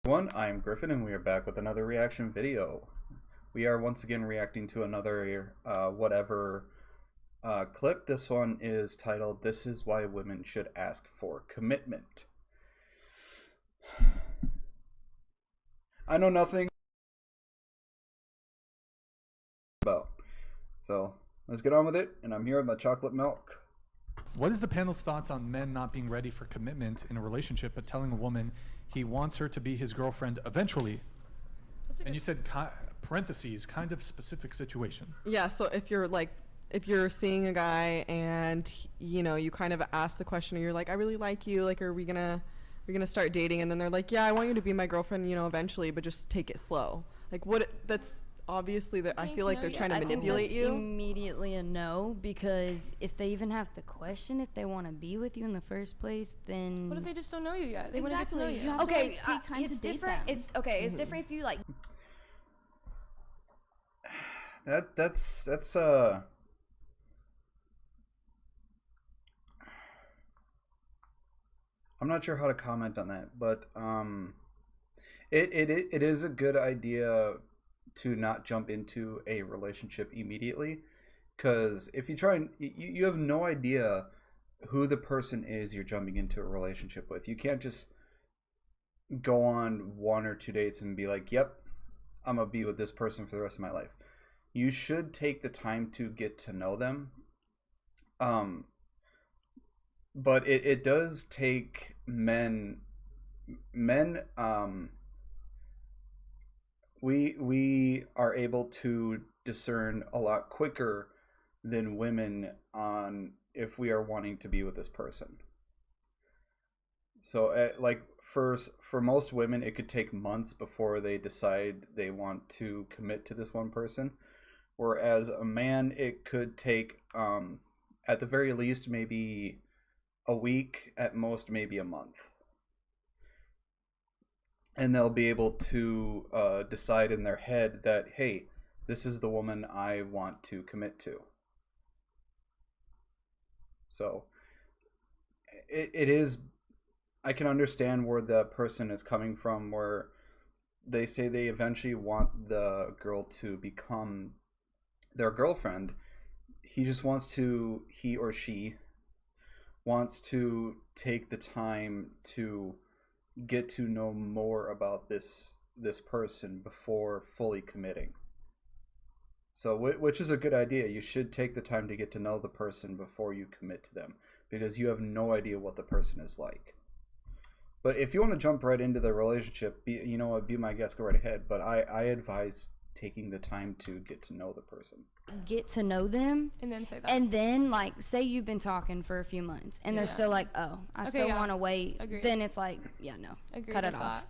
Everyone, I'm Griffin and we are back with another reaction video. We are once again reacting to another clip. This one is titled, "This is Why Women Should Ask for Commitment." I know nothing about, so let's get on with it, and I'm here with my chocolate milk. What is the panel's thoughts on men not being ready for commitment in a relationship but telling a woman he wants her to be his girlfriend eventually? And you said parentheses, kind of specific situation. Yeah, so if you're seeing a guy and you kind of ask the question, or you're like, I really like you, like, are we gonna start dating? And then they're like, yeah, I want you to be my girlfriend, eventually, but just take it slow. Like, that's obviously that I feel like they're trying to manipulate you. Immediately a no, because if they even have to question if they want to be with you in the first place, then what if they just don't know you yet? They exactly. want to get to know you. Okay, take time it's to date different. them. It's okay. It's different if you like. That's I'm not sure how to comment on that, but it is a good idea to not jump into a relationship immediately, because if you try and you have no idea who the person is you're jumping into a relationship with. You can't just go on 1 or 2 dates and be like, yep, I'm gonna be with this person for the rest of my life. You should take the time to get to know them. But it does take men we are able to discern a lot quicker than women on if we are wanting to be with this person. So like for most women, it could take months before they decide they want to commit to this one person, whereas a man, it could take at the very least maybe a week, at most maybe a month, and they'll be able to decide in their head that, hey, this is the woman I want to commit to. So it is, I can understand where the person is coming from, where they say they eventually want the girl to become their girlfriend. He or she wants to take the time to get to know more about this person before fully committing. So which is a good idea. You should take the time to get to know the person before you commit to them, because you have no idea what the person is like. But if you want to jump right into the relationship, be my guest, go right ahead. But I advise taking the time to get to know the person. Get to know them, and then say that. And then, like, say you've been talking for a few months, and they're still like, "Oh, I still want to wait." Agreed. Then it's like, yeah, no, cut it off.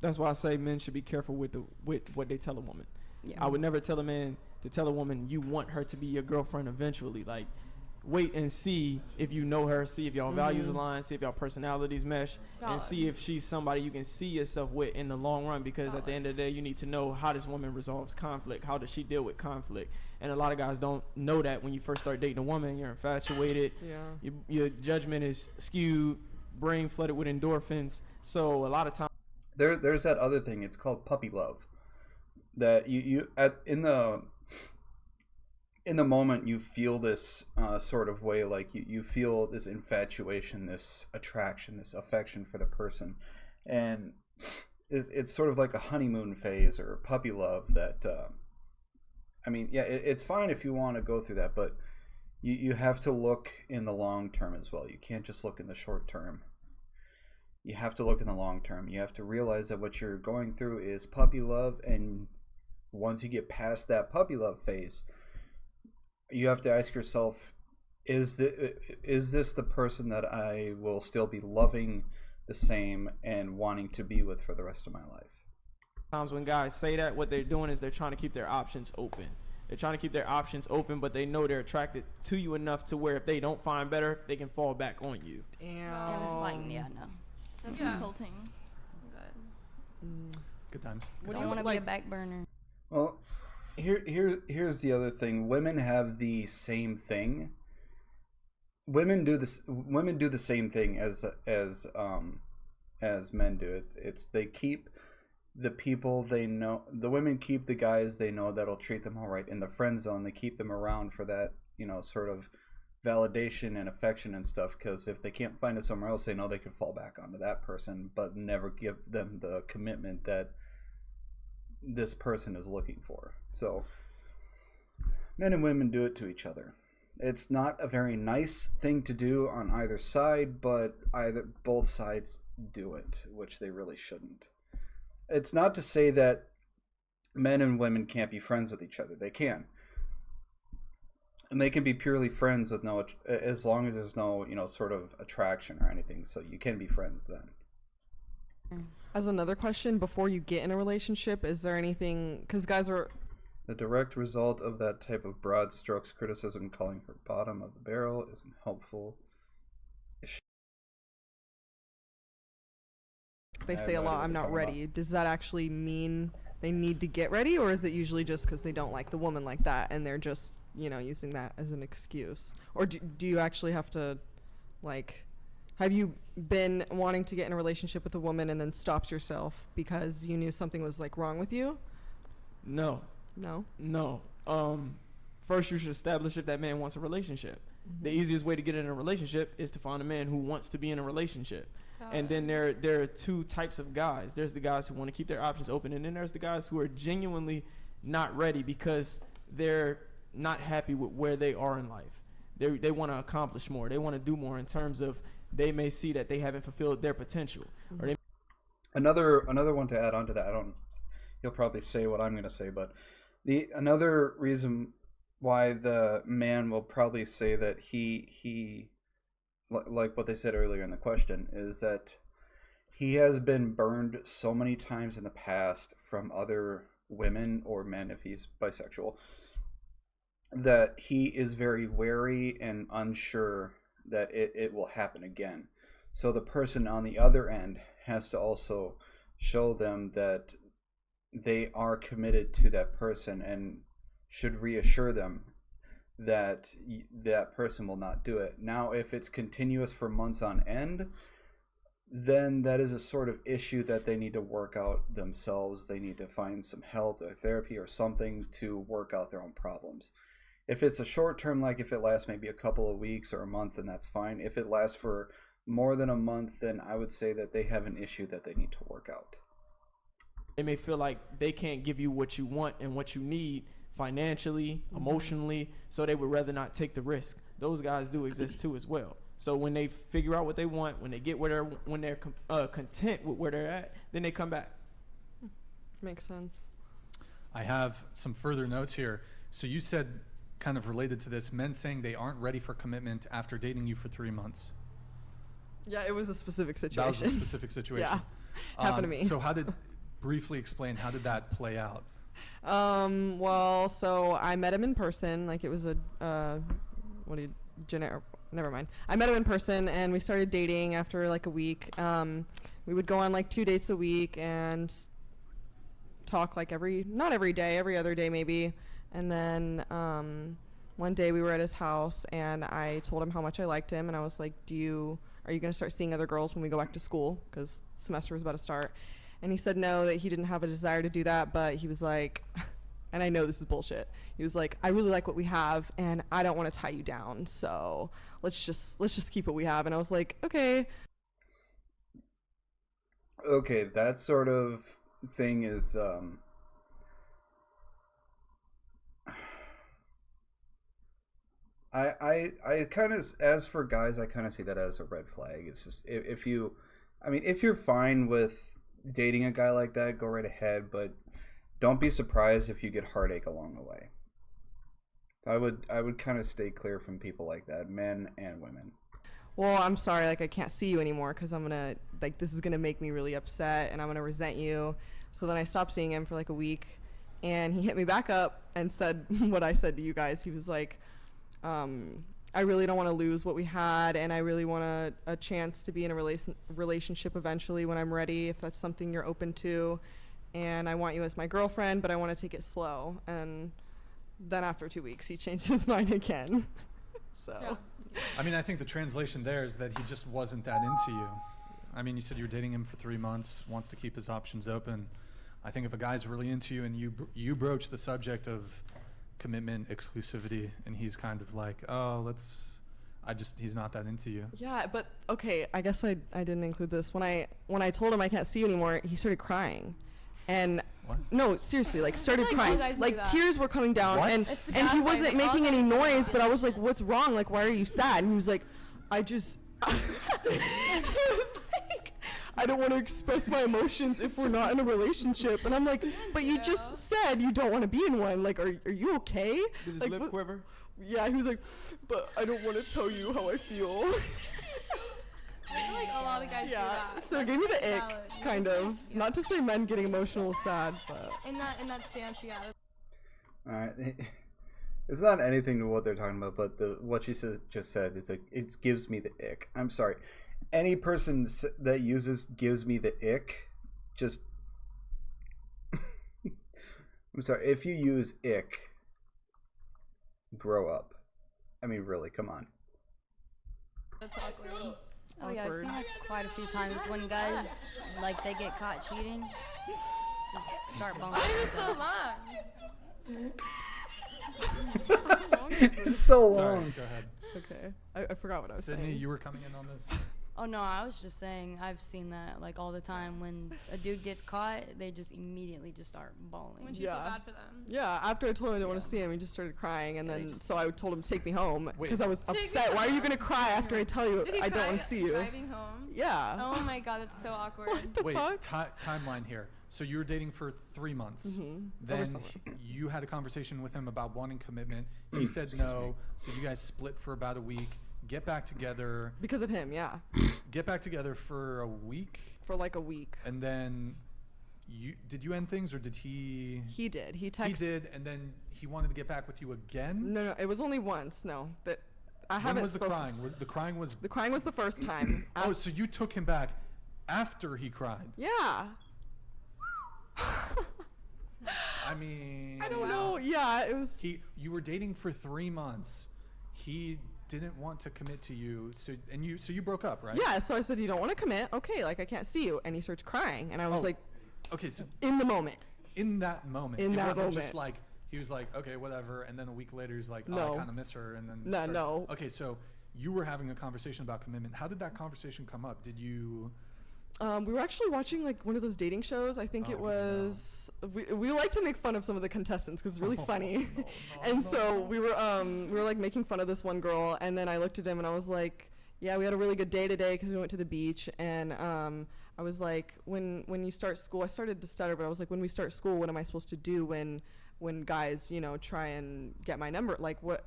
That's why I say men should be careful with what they tell a woman. Yeah. I would never tell a man to tell a woman you want her to be your girlfriend eventually. Like, wait and see if you know her, see if y'all values align, see if y'all personalities mesh, and see if she's somebody you can see yourself with in the long run, because at the end of the day, you need to know how this woman resolves conflict. How does she deal with conflict? And a lot of guys don't know that when you first start dating a woman. You're infatuated. Yeah. Your judgment is skewed, brain flooded with endorphins. So a lot of times there's that other thing. It's called puppy love. That in the moment you feel this sort of way, like you feel this infatuation, this attraction, this affection for the person, and it's sort of like a honeymoon phase or puppy love that I mean, yeah, it's fine if you want to go through that, but you have to look in the long term as well. You can't just look in the short term. You have to look in the long term. You have to realize that what you're going through is puppy love, and once you get past that puppy love phase, you have to ask yourself, is this the person that I will still be loving the same and wanting to be with for the rest of my life? Times when guys say that, what they're doing is they're trying to keep their options open. They're trying to keep their options open, but they know they're attracted to you enough to where if they don't find better, they can fall back on you. Damn. And it's like, yeah, no. That's insulting. Good times. What do you want to be a back burner? Well, here's the other thing. Women have the same thing. Women do the same thing as men do. It's they keep the people they know, the women keep the guys they know that'll treat them all right in the friend zone. They keep them around for that, sort of validation and affection and stuff, because if they can't find it somewhere else, they know they can fall back onto that person, but never give them the commitment that this person is looking for. So men and women do it to each other. It's not a very nice thing to do on either side, but both sides do it, which they really shouldn't. It's not to say that men and women can't be friends with each other. They can. And they can be purely friends with as long as there's no, sort of attraction or anything. So you can be friends then. As another question, before you get in a relationship, is there anything, because guys are... The direct result of that type of broad strokes criticism, calling her bottom of the barrel, isn't helpful. They say a lot, I'm not ready. Does that actually mean they need to get ready, or is it usually just because they don't like the woman like that and they're just, using that as an excuse? Or do you actually have to, have you been wanting to get in a relationship with a woman and then stopped yourself because you knew something was, wrong with you? No. First you should establish if that man wants a relationship. The easiest way to get in a relationship is to find a man who wants to be in a relationship. And then there are two types of guys. There's the guys who want to keep their options open, and then there's the guys who are genuinely not ready because they're not happy with where they are in life. They want to accomplish more. They want to do more in terms of they may see that they haven't fulfilled their potential. Or they Another one to add on to that. You'll probably say what I'm going to say, but another reason why the man will probably say that he like what they said earlier in the question, is that he has been burned so many times in the past from other women or men, if he's bisexual, that he is very wary and unsure that it will happen again. So the person on the other end has to also show them that they are committed to that person and should reassure them that that person will not do it. Now, if it's continuous for months on end, then that is a sort of issue that they need to work out themselves. They need to find some help or therapy or something to work out their own problems. If it's a short term, like if it lasts maybe a couple of weeks or a month, then that's fine. If it lasts for more than a month, then I would say that they have an issue that they need to work out. They may feel like they can't give you what you want and what you need financially, emotionally, so they would rather not take the risk. Those guys do exist too as well. So when they figure out what they want, when they get when they're content with where they're at, then they come back. Makes sense. I have some further notes here. So you said, kind of related to this, men saying they aren't ready for commitment after dating you for 3 months. Yeah, it was a specific situation. That was a specific situation. Yeah, happened to me. So briefly explain, how did that play out? Well, so I met him in person. It was never mind. I met him in person and we started dating after a week. We would go on 2 dates a week and talk not every day, every other day maybe. And then one day we were at his house and I told him how much I liked him, and I was like, are you going to start seeing other girls when we go back to school? Because semester was about to start. And he said no, that he didn't have a desire to do that, but he was like, and I know this is bullshit, he was like, I really like what we have and I don't want to tie you down, so let's just keep what we have. And I was like, okay, that sort of thing is I kind of, as for guys, I kind of see that as a red flag. It's just, if you're fine with dating a guy like that, go right ahead, but don't be surprised if you get heartache along the way. I would kind of stay clear from people like that, men and women. Well, I'm sorry, I can't see you anymore because I'm gonna, this is gonna make me really upset and I'm gonna resent you. So then I stopped seeing him for a week, and he hit me back up and said what I said to you guys. He was like, I really don't want to lose what we had, and I really want a chance to be in a relationship eventually when I'm ready, if that's something you're open to, and I want you as my girlfriend, but I want to take it slow. And then after 2 weeks, he changed his mind again. So, Yeah. I think the translation there is that he just wasn't that into you. You said you were dating him for 3 months, wants to keep his options open. I think if a guy's really into you and you broach the subject of commitment, exclusivity, and he's kind of like, oh, he's not that into you. Yeah, but okay, I guess I didn't include this. When I told him I can't see you anymore, he started crying. And What? no, seriously, like started feel like all crying. guys do Like that. tears were coming down What? and It's he wasn't gaslighting. All making any guys do noise, that. but I was like, "What's wrong? Like why are you sad?" And he was like, "I just he was like, I don't want to express my emotions if we're not in a relationship." And I'm like, "But you just said you don't want to be in one. Like are you okay?" Did his Like, lip what- quiver? Yeah, he was like, "But I don't want to tell you how I feel." I feel like a lot of guys do Yeah, that. so it gave me the That's ick, valid. kind of. Yeah. Not to say men getting emotional is sad, but In that stance, yeah. All right. It's not anything to what they're talking about, but what she just said, it's like, it gives me the ick. I'm sorry. Any person that uses gives me the ick, just... I'm sorry. If you use ick, grow up. I mean, really, come on. That's awkward. Oh yeah, I've Awkward. seen that quite a few times when guys like they get caught cheating, just start bumping. Why is it so long? It's so Sorry, long. go ahead. okay. I forgot what I was Sydney, saying. you were coming in on this. Oh no, I was just saying I've seen that like all the time. When a dude gets caught, they just immediately just start bawling. When you Yeah. feel bad for them. Yeah, after I told him I didn't want to see him, he just started crying, and then so I told him to take me home Wait. because I was Take me upset. Why are you home? gonna cry after I tell you Did he I don't cry want to see you? driving home? Yeah. Oh my god, that's so awkward. The Wait, fuck? timeline here. So you were dating for 3 months. Mhm. Over Then summer. you had a conversation with him about wanting commitment. He said no. So you guys split for about a week. Get back together. Because of him, yeah. Get back together for a week, For like a week. and then did you end things or did he? He did. He He texted. did, and then he wanted to get back with you again. No, it was only once. No, that I When haven't was the spoken. crying? The crying was. The crying was the first time. Oh, so you took him back after he cried. Yeah. I mean, I don't know. Yeah, it was. You were dating for 3 months. He didn't want to commit to you, so you broke up, right? Yeah, so I said, "You don't want to commit? Okay, like I can't see you." And he starts crying, and I was Oh. like, Okay, so in the moment. in that moment, In it that wasn't just moment. like he was like, okay, whatever, and then a week later he's like, oh, No. I kind of miss her, and then No, started- no. Okay, so you were having a conversation about commitment. How did that conversation come up? Did you? We were actually watching like one of those dating shows. I think Oh, it was. We like to make fun of some of the contestants because it's really Oh, funny. no, And no, so no. we were like making fun of this one girl, and then I looked at him and I was like, "Yeah, we had a really good day today because we went to the beach." And I was like, when you start school, I started to stutter, but I was like, when we start school, what am I supposed to do when guys, try and get my number? Like, what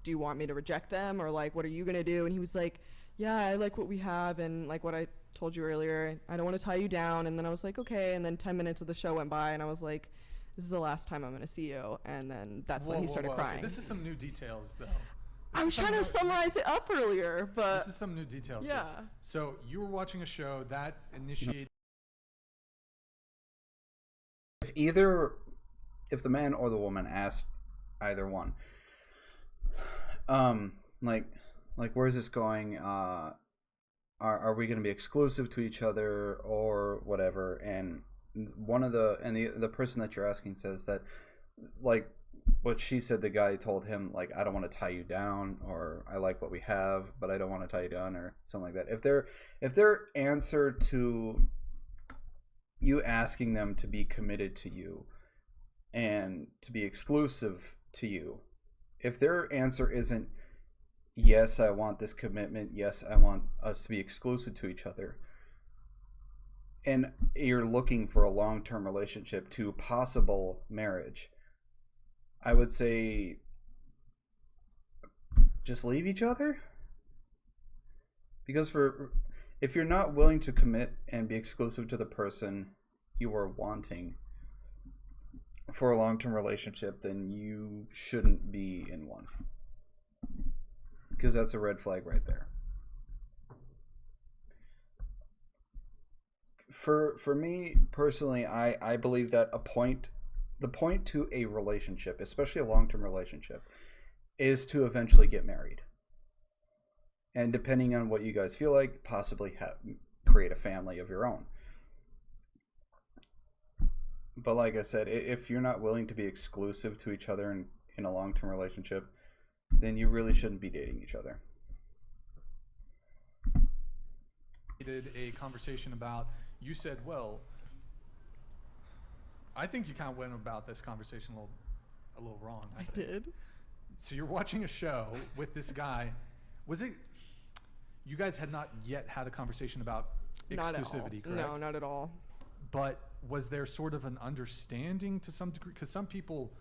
do you want me to reject them, or like, what are you gonna do? And he was like, "Yeah, I like what we have, and like what I told you earlier, I don't want to tie you down." And then I was like, "Okay." And then 10 minutes of the show went by, and I was like, "This is the last time I'm gonna see you." And then that's when he started Okay, crying. this is some new details, though. I was trying to summarize it up earlier, but This is some new details. yeah. So you were watching a show that initiated. If the man or the woman asked either one, like where's this going? Are we going to be exclusive to each other or whatever? And the person that you're asking says that, like what she said, the guy told him, like, I don't want to tie you down, or I like what we have, but I don't want to tie you down, or something like that. If their answer to you asking them to be committed to you and to be exclusive to you, if their answer isn't yes, I want this commitment, yes, I want us to be exclusive to each other, and you're looking for a long-term relationship to possible marriage, I would say just leave each other. Because if you're not willing to commit and be exclusive to the person you are wanting for a long-term relationship, then you shouldn't be in one. Because that's a red flag right there. For me personally, I believe that the point to a relationship, especially a long-term relationship, is to eventually get married. And depending on what you guys feel like, possibly create a family of your own. But like I said, if you're not willing to be exclusive to each other in a long-term relationship, then you really shouldn't be dating each other. We did a conversation about, you said, well, I think you kind of went about this conversation a little wrong. I did. So you're watching a show with this guy. Was it, you guys had not yet had a conversation about exclusivity, correct? No, not at all. But was there sort of an understanding to some degree? Because some people,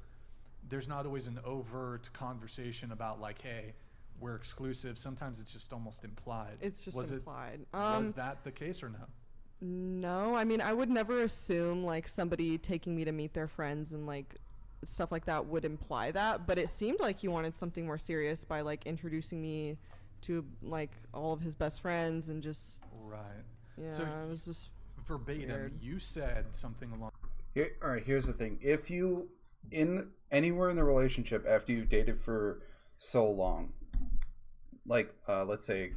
there's not always an overt conversation about like, hey, we're exclusive. Sometimes it's just almost implied. It's just implied. Was that the case or no? No, I mean, I would never assume like somebody taking me to meet their friends and like stuff like that would imply that, but it seemed like he wanted something more serious by like introducing me to like all of his best friends and just Right. yeah, So it was just verbatim, weird. you said something along. Here, all right, here's the thing. If you, anywhere in the relationship after you've dated for so long, like let's say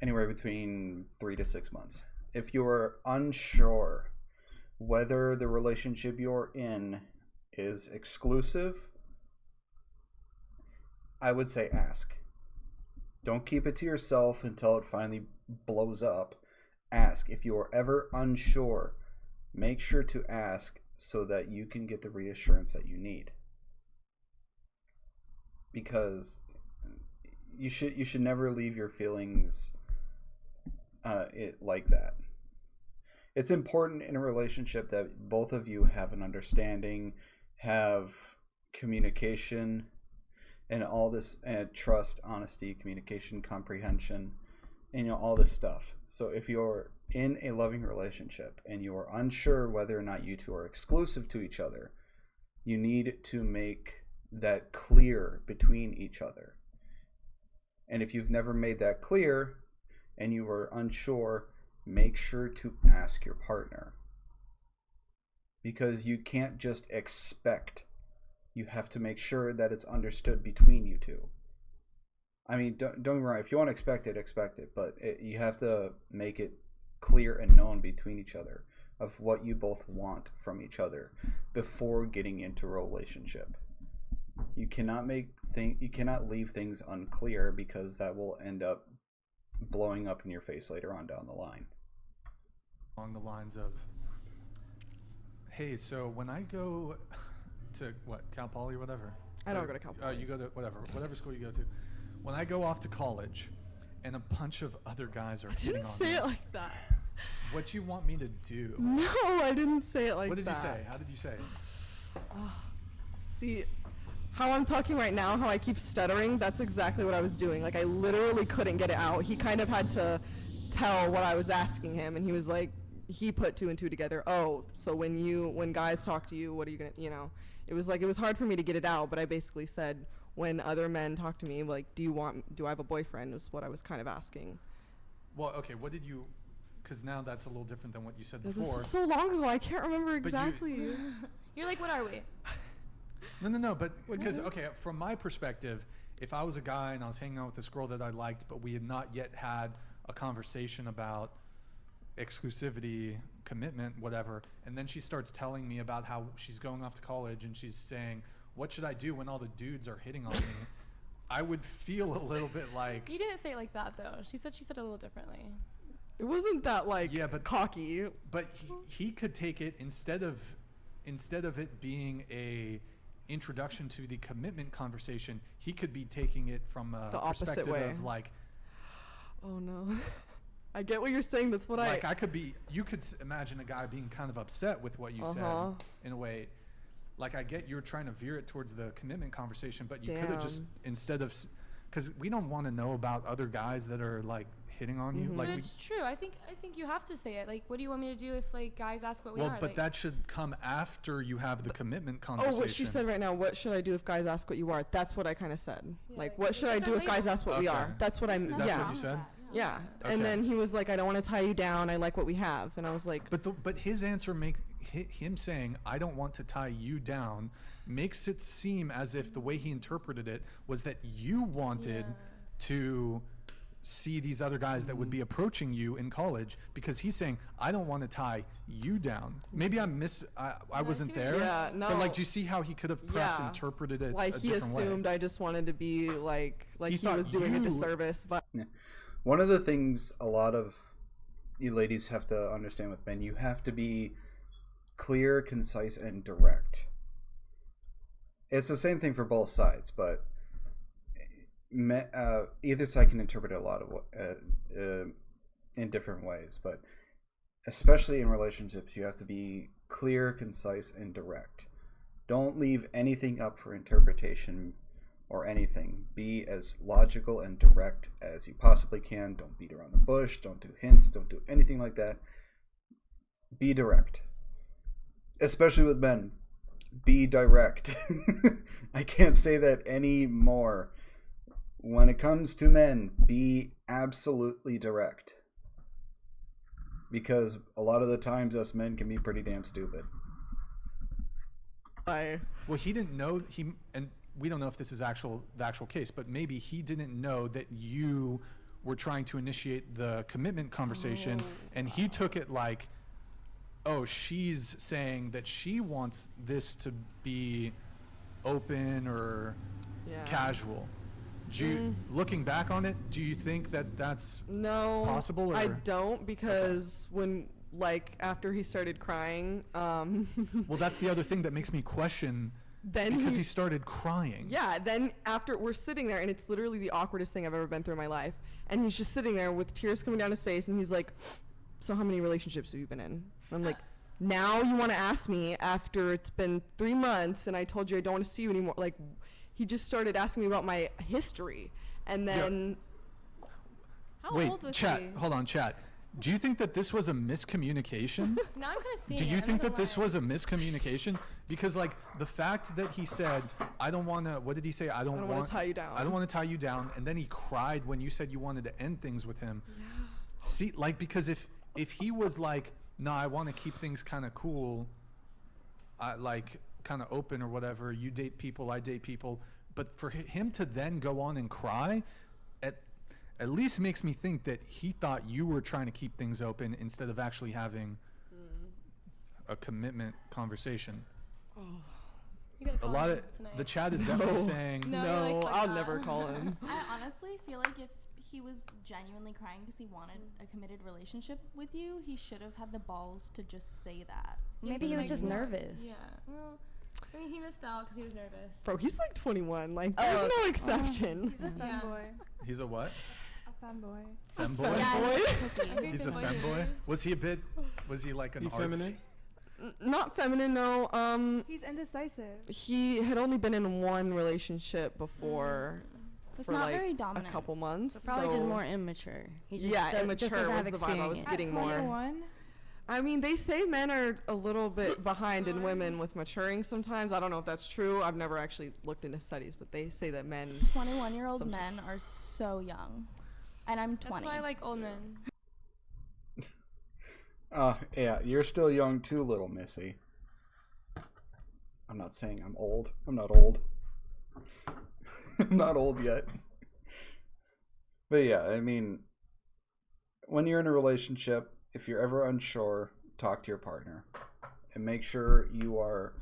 anywhere between 3 to 6 months, if you're unsure whether the relationship you're in is exclusive, I would say ask. Don't keep it to yourself until it finally blows up. Ask. If you are ever unsure, make sure to ask so that you can get the reassurance that you need. Because you should never leave your feelings like that. It's important in a relationship that both of you have an understanding, have communication, and all this, trust, honesty, communication, comprehension, and all this stuff. So if you're in a loving relationship and you are unsure whether or not you two are exclusive to each other, you need to make that clear between each other. And if you've never made that clear and you are unsure, make sure to ask your partner. Because you can't just expect. You have to make sure that it's understood between you two. I mean, don't get me wrong. If you want to expect it, but you have to make it clear and known between each other of what you both want from each other before getting into a relationship. You cannot leave things unclear, because that will end up blowing up in your face later on down the line. Along the lines of, hey, so when I go to Cal Poly or whatever? I don't go to Cal Poly. You go to whatever school you go to. When I go off to college and a bunch of other guys are I hitting didn't on say me, it like that. what you want me to do? No, I didn't say it like that. What did you say? How did you say it? See, how I'm talking right now, how I keep stuttering, that's exactly what I was doing. Like, I literally couldn't get it out. He kind of had to tell what I was asking him, and he was like, he put 2 and 2 together. Oh, so when guys talk to you, what are you gonna, it was like, it was hard for me to get it out, but I basically said, when other men talk to me, like, do I have a boyfriend, is what I was kind of asking. Well, okay, what did you, because now that's a little different than what you said This before. was so long ago, I can't remember But you- exactly. You're like, what are we? No, but because, okay, from my perspective, if I was a guy and I was hanging out with this girl that I liked, but we had not yet had a conversation about exclusivity, commitment, whatever, and then she starts telling me about how she's going off to college and she's saying, what should I do when all the dudes are hitting on me? I would feel a little bit like... You didn't say it like that, though. She said it a little differently. It wasn't that, like, Yeah, but- cocky. But he could take it, instead of it being a introduction to the commitment conversation, he could be taking it from a The opposite perspective way. of like... Oh, no. I get what you're saying. That's what Like, you could imagine a guy being kind of upset with what you said, in a way. Like, I get you're trying to veer it towards the commitment conversation, but you could have just, instead of, because we don't want to know about other guys that are like hitting on you. Like, But it's true. I think you have to say it. Like, what do you want me to do if like guys ask what we are? but like, that should come after you have the commitment conversation. Oh, what she said right now, what should I do if guys ask what you are? That's what I kind of said. Yeah, Like, like, what should I that's do our if guys label. ask what we Okay. are? That's what I'm, That's yeah. what you said? Yeah. Okay. And then he was like, I don't want to tie you down. I like what we have. And I was like, But his answer him saying, I don't want to tie you down, makes it seem as if the way he interpreted it was that you wanted to see these other guys that would be approaching you in college, because he's saying, I don't want to tie you down. Maybe I wasn't there. Yeah, no. But like, do you see how he could have perhaps interpreted it like a he different assumed way? I just wanted to be like he thought was doing a you- disservice, but One of the things a lot of you ladies have to understand with men, you have to be clear, concise, and direct. It's the same thing for both sides, but either side can interpret it a lot of in different ways. But especially in relationships, you have to be clear, concise, and direct. Don't leave anything up for interpretation or anything. Be as logical and direct as you possibly can. Don't beat around the bush. Don't do hints. Don't do anything like that. Be direct. Especially with men. Be direct. I can't say that anymore. When it comes to men, be absolutely direct. Because a lot of the times us men can be pretty damn stupid. Well, he didn't know, and we don't know if this is the actual case, but maybe he didn't know that you were trying to initiate the commitment conversation, and he took it like, oh, she's saying that she wants this to be open or casual. Looking back on it, do you think that that's possible? Or? I don't, because when after he started crying, well, that's the other thing that makes me question. Then because he started crying. Yeah, then after we're sitting there, and it's literally the awkwardest thing I've ever been through in my life, and he's just sitting there with tears coming down his face, and he's like, so how many relationships have you been in? And I'm like, now you want to ask me after it's been 3 months and I told you I don't want to see you anymore? Like, he just started asking me about my history, and then How old was chat, he? hold on, chat. Do you think that this was a miscommunication? Now I'm kind of seeing Do it. you I'm think not that gonna this lie. was a miscommunication? Because like the fact that he said, I don't want to, what did he say? I don't want to tie you down. I don't want to tie you down. And then he cried when you said you wanted to end things with him. Yeah. See, like, because if he was like, no, I want to keep things kind of cool, like kind of open or whatever, you date people, I date people. But for him to then go on and cry, at least makes me think that he thought you were trying to keep things open instead of actually having a commitment conversation. You gotta A call lot him of tonight. the chat is definitely saying No, no, you're like I'll that. never call him. I honestly feel like if he was genuinely crying because he wanted a committed relationship with you, he should have had the balls to just say that. Maybe he was just nervous. Yeah. Well, I mean, he missed out because he was nervous. Bro, he's like 21. Like, there's no exception. He's a Yeah. femboy. he's a what? A femboy. Femboy? Yeah, He's a femboy? Was he like an He arts? feminine? Not feminine, no. He's indecisive. He had only been in one relationship before That's for not like very a dominant. couple months. Probably just more immature. He just Yeah, just immature doesn't have was the vibe I was experience. getting more. 21. I mean, they say men are a little bit behind in women with maturing sometimes. I don't know if that's true. I've never actually looked into studies, but they say that men. 21-year-old Sometimes. men are so young. And I'm 20. That's why I like old men. Yeah, you're still young too, little missy. I'm not saying I'm old. I'm not old. I'm not old yet. But yeah, I mean, when you're in a relationship, if you're ever unsure, talk to your partner. And make sure you are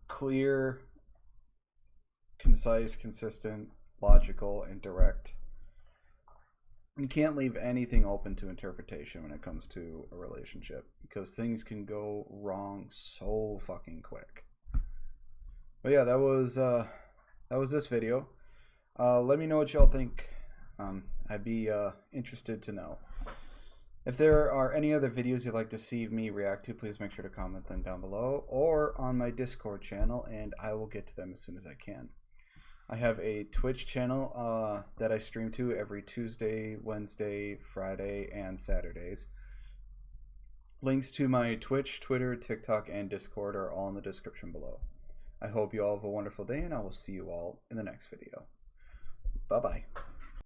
clear, concise, consistent, logical, and direct. You can't leave anything open to interpretation when it comes to a relationship, because things can go wrong so fucking quick. But yeah, that was this video. Let me know what y'all think. I'd be interested to know. If there are any other videos you'd like to see me react to, please make sure to comment them down below or on my Discord channel, and I will get to them as soon as I can. I have a Twitch channel that I stream to every Tuesday, Wednesday, Friday, and Saturdays. Links to my Twitch, Twitter, TikTok, and Discord are all in the description below. I hope you all have a wonderful day, and I will see you all in the next video. Bye-bye.